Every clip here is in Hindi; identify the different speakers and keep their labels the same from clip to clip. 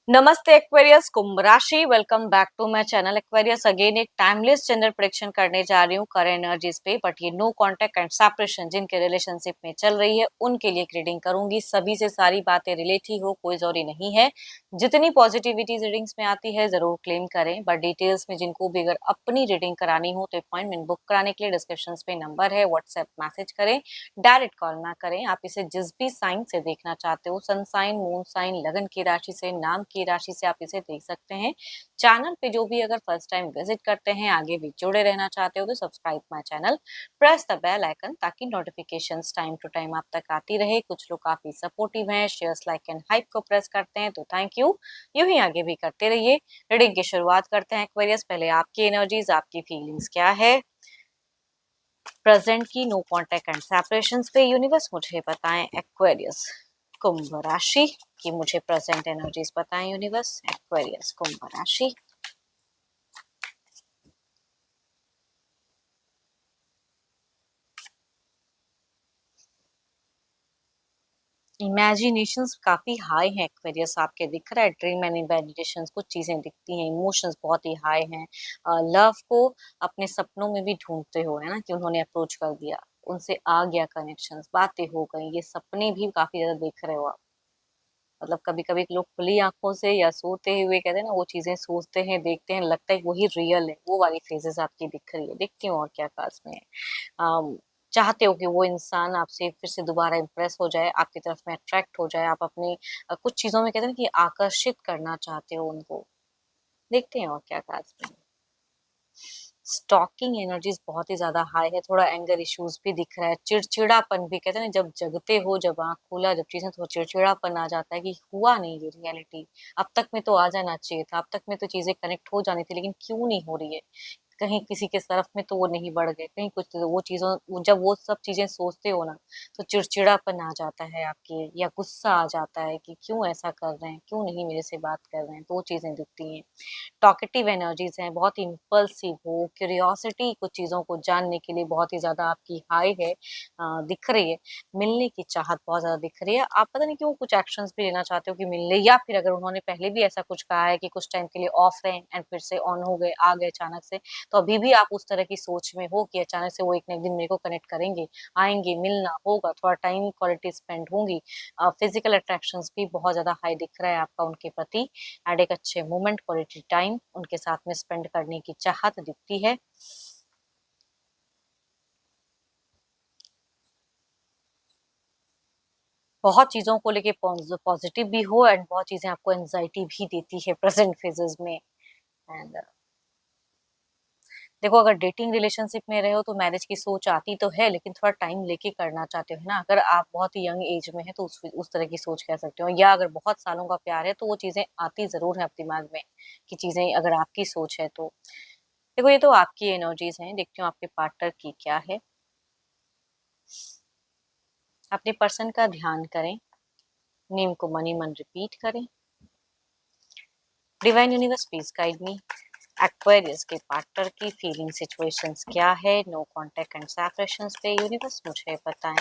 Speaker 1: नमस्ते एक्वेरियस, कुंभ राशि। Welcome back to my channel Aquarius. Again एक टाइमलेस जेंडर प्रेडिक्शन करने जा रही हूँ करेंट एनर्जीज पे, बट ये नो कांटेक्ट एंड सेपरेशन जिनके रिलेशनशिप में चल रही है उनके लिए रीडिंग करूंगी। सभी से सारी बातें रिलेट ही हो, कोई जरूरी नहीं है। जितनी पॉजिटिविटी रीडिंग्स में आती है जरूर क्लेम करें, बट डिटेल्स में जिनको भी अगर अपनी रीडिंग करानी हो तो अपॉइंटमेंट बुक कराने के लिए डिस्क्रिप्शन पे नंबर है, व्हाट्सएप मैसेज करें, डायरेक्ट कॉल ना करें। आप इसे जिस भी साइन से देखना चाहते हो, सन साइन, मून साइन, लगन की राशि से, नाम की राशि से आप इसे देख सकते हैं। चैनल पे जो भी अगर फर्स्ट टाइम विजिट करते हैं, आगे भी जुड़े रहना चाहते हो तो subscribe my channel, press the bell icon ताकि नोटिफिकेशंस टाइम टू टाइम आप तक आती रहे। कुछ लोग काफी सपोर्टिव हैं, शेयर्स, लाइक एंड हाइप को प्रेस करते हैं तो थैंक यू। यूं ही आगे भी करते रहिए। रीडिंग की शुरुआत करते हैं एक्वेरियस। पहले आपकी एनर्जीज, आपकी फीलिंग्स क्या है प्रेजेंट की नो कांटेक्ट एंड सेपरेशंस पे? यूनिवर्स मुझे बताएं एक्वेरियस कुंभ राशि की मुझे प्रेजेंट एनर्जीज बताएं यूनिवर्स। एक्वेरियस कुंभ राशि। इमेजिनेशंस काफी हाई हैं एक्वेरियस, आपके दिख रहा है। ड्रीम एंड इमेजिनेशंस कुछ चीजें दिखती हैं। इमोशंस बहुत ही हाई हैं। लव को अपने सपनों में भी ढूंढते हो, है ना, कि उन्होंने अप्रोच कर दिया, उनसे आ गया कनेक्शंस, बातें हो गई, ये सपने भी काफी ज्यादा देख रहे हो आप। मतलब कभी कभी लोग खुली आंखों से या सोते हुए कहते हैं ना, वो चीजें सोचते हैं, देखते हैं, लगता है वही रियल है। वो वाली फेजेस आपकी दिख रही है। देखती हूँ और क्या खास में है। चाहते हो कि वो इंसान आपसे फिर से दोबारा इम्प्रेस हो जाए, आपकी तरफ में अट्रैक्ट हो जाए। आप अपने कुछ चीजों में कहते हैं ना कि आकर्षित करना चाहते हो उनको। देखते हैं और क्या खास में। स्टॉकिंग एनर्जीज बहुत ही ज्यादा हाई है। थोड़ा एंगर इश्यूज भी दिख रहा है। चिड़चिड़ापन भी, कहते हैं ना, जब जगते हो, जब आंख खोला, जब चीजें, तो चिड़चिड़ापन आ जाता है कि हुआ नहीं ये रियलिटी। अब तक में तो आ जाना चाहिए था, अब तक में तो चीजें कनेक्ट हो जानी थी, लेकिन क्यों नहीं हो रही है। कहीं किसी के तरफ में तो वो नहीं बढ़ गए, कहीं कुछ तो वो चीजों जब वो सब चीजें सोचते हो ना, तो चिड़चिड़ापन आ जाता है आपके, या गुस्सा आ जाता है कि क्यों ऐसा कर रहे हैं, क्यों नहीं मेरे से बात कर रहे हैं। तो वो चीजें दिखती हैं। टॉकेटिव एनर्जीज हैं, बहुत इम्पल्सिव हो, क्यूरियोसिटी कुछ चीज़ों को जानने के लिए बहुत ही ज़्यादा आपकी हाई है, दिख रही है। मिलने की चाहत बहुत ज़्यादा दिख रही है। आप पता नहीं क्यों कुछ एक्शंस भी लेना चाहते हो कि मिलने, या फिर अगर उन्होंने पहले भी ऐसा कुछ कहा है कि कुछ टाइम के लिए ऑफ रहे एंड फिर से ऑन हो गए, आ गए अचानक से, तो अभी भी आप उस तरह की सोच में हो कि अचानक से वो एक ना एक दिन मेरे को कनेक्ट करेंगे, आएंगे, मिलना होगा, थोड़ा टाइम क्वालिटी स्पेंड होंगी। फिजिकल अट्रैक्शंस भी बहुत ज़्यादा हाई दिख रहा है आपका उनके प्रति, एंड एक अच्छे मोमेंट, क्वालिटी टाइम उनके साथ में स्पेंड करने की चाहत दिखती है। बहुत चीजों को लेके पॉजिटिव भी हो, एंड बहुत चीजें आपको एंजाइटी भी देती है प्रेजेंट फेजेस में। एंड देखो, अगर डेटिंग रिलेशनशिप में रहे हो तो मैरिज की सोच आती तो है, लेकिन थोड़ा टाइम लेके करना चाहते हो, है ना। अगर आप बहुत ही यंग एज में है तो उस तरह की सोच कह सकते हो, या अगर बहुत सालों का प्यार है तो वो चीजें आती जरूर है अपने दिमाग में, कि चीजें अगर आपकी सोच है तो। देखो, ये तो आपकी एनर्जीज हैं, देखती हूँ आपके पार्टनर की क्या है। अपने पर्सन का ध्यान करें, नेम को मनी मन रिपीट करें। Divine universe please guide me. Aquarius के पार्टनर की फीलिंग सिचुएशंस क्या है नो कांटेक्ट एंड सेपरेशंस पे? यूनिवर्स मुझे बताएं।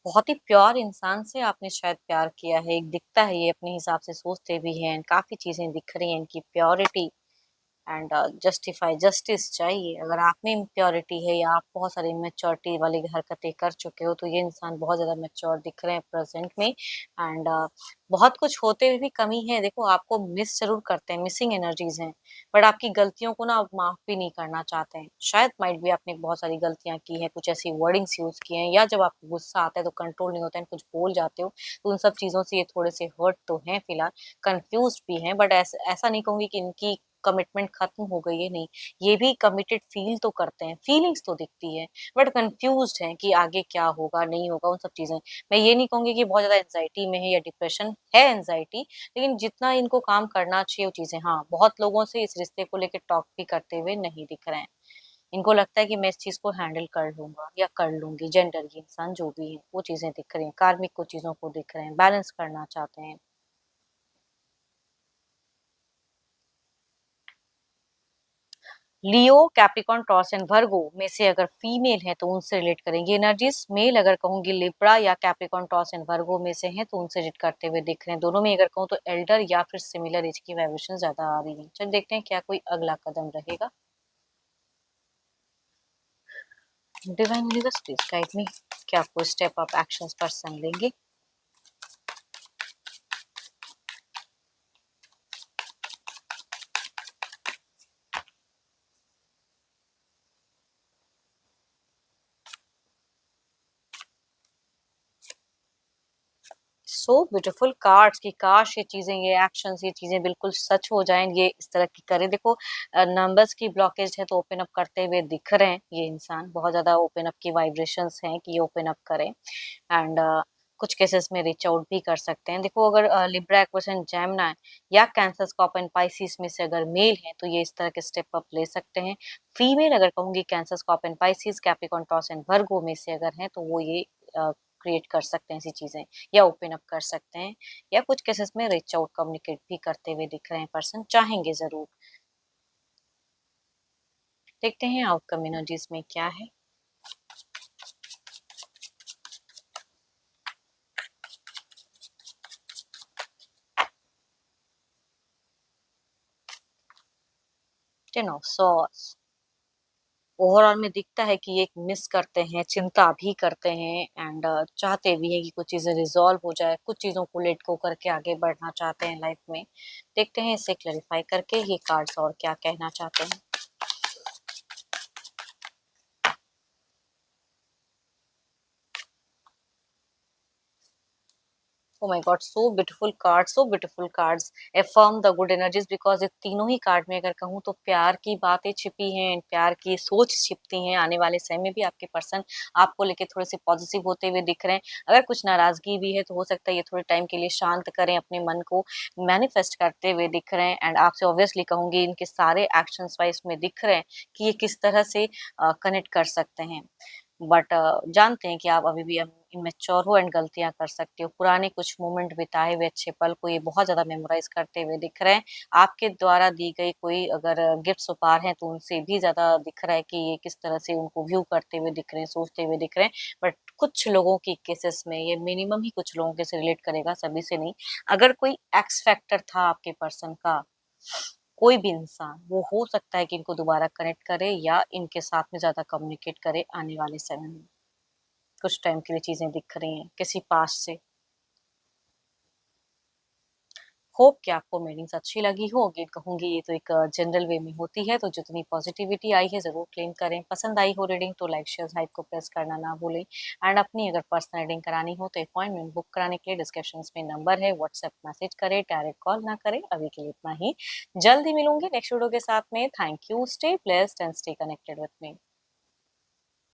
Speaker 1: बहुत ही प्योर इंसान से आपने शायद प्यार किया है, एक दिखता है, ये अपने हिसाब से सोचते भी हैं, काफी चीजें दिख रही हैं इनकी प्योरिटी। एंड जस्टिफाई, जस्टिस चाहिए। अगर आप में इम्प्योरिटी है या आप बहुत सारी इमेच्योरिटी वाली हरकतें कर चुके हो, तो ये इंसान बहुत ज्यादा मेच्योर दिख रहे हैं प्रेजेंट में। एंड बहुत कुछ होते हुए भी कमी है। देखो, आपको मिस जरूर करते हैं, मिसिंग एनर्जीज हैं, बट आपकी गलतियों को ना आप माफ भी नहीं करना चाहते हैं। शायद माइट भी आपने बहुत सारी गलतियां की हैं, कुछ ऐसी वर्डिंग्स यूज किए हैं, या जब आपको गुस्सा आता है तो कंट्रोल नहीं होता है, कुछ बोल जाते हो, तो उन सब चीजों से ये थोड़े से हर्ट तो हैं फिलहाल, कंफ्यूज भी हैं। बट ऐसा नहीं कहूंगी कि इनकी कमिटमेंट खत्म हो गई है, नहीं। ये भी कमिटेड फील तो करते हैं, फीलिंग्स तो दिखती है, बट कंफ्यूज्ड हैं कि आगे क्या होगा, नहीं होगा, उन सब चीजें। मैं ये नहीं कहूंगी कि बहुत ज्यादा एंजाइटी में है या डिप्रेशन है, एंजाइटी, लेकिन जितना इनको काम करना चाहिए वो चीजें, हाँ, बहुत लोगों से इस रिश्ते को लेकर टॉक भी करते हुए नहीं दिख रहे हैं। इनको लगता है कि मैं इस चीज को हैंडल कर लूंगा या कर लूंगी। जेंडर की इंसान जो भी है वो चीजें दिख रही हैं, कार्मिक को चीजों को दिख रहे हैं, बैलेंस करना चाहते हैं। लियो, कैप्रिकॉर्न, टॉरस एंड वर्गो में से अगर फीमेल है तो उनसे रिलेट करेंगे एनर्जीज। मेल अगर कहूंगी लिब्रा या कैप्रिकॉर्न, टॉरस एंड वर्गो में से हैं तो उनसे रिलेट करते हुए दिख रहे हैं। दोनों में अगर कहूँ तो एल्डर या फिर सिमिलर एज की वाइब्रेशन ज्यादा आ रही है। चल देखते हैं क्या कोई अगला कदम रहेगा। Divine universe please guide me, क्या आपको स्टेप अप एक्शंस पर्सन लेंगे। सो ब्यूटीफुल कार्ड्स की काश ये चीजें, ये एक्शंस, ये चीजें बिल्कुल सच हो जाएं, ये इस तरह की करें। देखो नंबर्स की ब्लॉकेज है तो ओपन अप करते हुए दिख रहे हैं। ये इंसान बहुत ज्यादा ओपन अप की वाइब्रेशंस हैं कि ये ओपन अप करें। एंड कुछ केसेस में रीच आउट भी कर सकते हैं। देखो अगर लिब्रा, एक्वेरियस, जेमिनी या कैंसर, स्कॉर्पियो एंड पाइसिस में से अगर मेल है तो ये इस तरह के स्टेप अप ले सकते हैं। फीमेल अगर कहूंगी cancer, Scorpio and Pisces, Capricorn, taurus and वर्गो में से अगर हैं तो वो ये क्रिएट कर सकते हैं ऐसी चीजें, या ओपन अप कर सकते हैं, या कुछ केसेस में रीच आउट कम्युनिकेट भी करते हुए दिख रहे हैं पर्सन, चाहेंगे जरूर। देखते हैं आउटकम एनर्जीज में क्या है। टेन ऑफ सॉर्ड्स ओवरऑल में दिखता है कि ये एक मिस करते हैं, चिंता भी करते हैं एंड चाहते भी हैं कि कुछ चीजें रिजॉल्व हो जाए, कुछ चीजों को लेट गो करके आगे बढ़ना चाहते हैं लाइफ में। देखते हैं इसे क्लैरिफाई करके ये कार्ड्स और क्या कहना चाहते हैं। Oh my God, so beautiful cards, so beautiful cards. Affirm the good energies because ये तीनों ही कार्ड में अगर कहूँ तो प्यार की बातें छिपी हैं, प्यार की सोच छिपती हैं। आने वाले समय में भी आपके पर्सन आपको लेके थोड़े से पॉजिटिव होते हुए दिख रहे हैं। अगर कुछ नाराजगी भी है तो हो सकता है ये थोड़े टाइम के लिए शांत करें, अपने मन को मैनिफेस्ट करते हुए दिख रहे हैं। एंड आपसे ऑब्वियसली कहूंगी इनके सारे एक्शंस वाइज में दिख रहे हैं कि ये किस तरह से कनेक्ट कर सकते हैं। बट जानते हैं कि आप अभी भी इमेच्योर हो एंड गलतियां कर सकते हो। पुराने कुछ मोमेंट बिताए हुए अच्छे पल को ये बहुत ज्यादा मेमोराइज करते हुए दिख रहे हैं। आपके द्वारा दी गई कोई अगर गिफ्ट्स उपहार हैं तो उनसे भी ज्यादा दिख रहा है कि ये किस तरह से उनको व्यू करते हुए दिख रहे हैं, सोचते हुए दिख रहे हैं। बट कुछ लोगों की केसेस में ये मिनिमम ही कुछ लोगों के से रिलेट करेगा, सभी से नहीं। अगर कोई एक्स फैक्टर था आपके पर्सन का, कोई भी इंसान, वो हो सकता है कि इनको दोबारा कनेक्ट करे या इनके साथ में ज्यादा कम्युनिकेट करे आने वाले समय में। कुछ टाइम के लिए चीजें दिख रही हैं किसी पास से। होप कि आपको मीटिंग्स अच्छी लगी हो। अगेन कहूंगी ये तो एक जनरल वे में होती है, तो जितनी पॉजिटिविटी आई है जरूर क्लेम करें। पसंद आई हो रीडिंग तो लाइक शेयर हाइप को प्रेस करना ना भूलें। एंड अपनी अगर पर्सनल रीडिंग करानी हो तो अपॉइंटमेंट बुक कराने के लिए डिस्क्रिप्शन में नंबर है, व्हाट्सएप मैसेज करें, डायरेक्ट कॉल ना करें। अभी के लिए इतना ही, जल्दी मिलूंगी नेक्स्ट वीडियो के साथ में। Thank you, stay blessed and stay connected with me.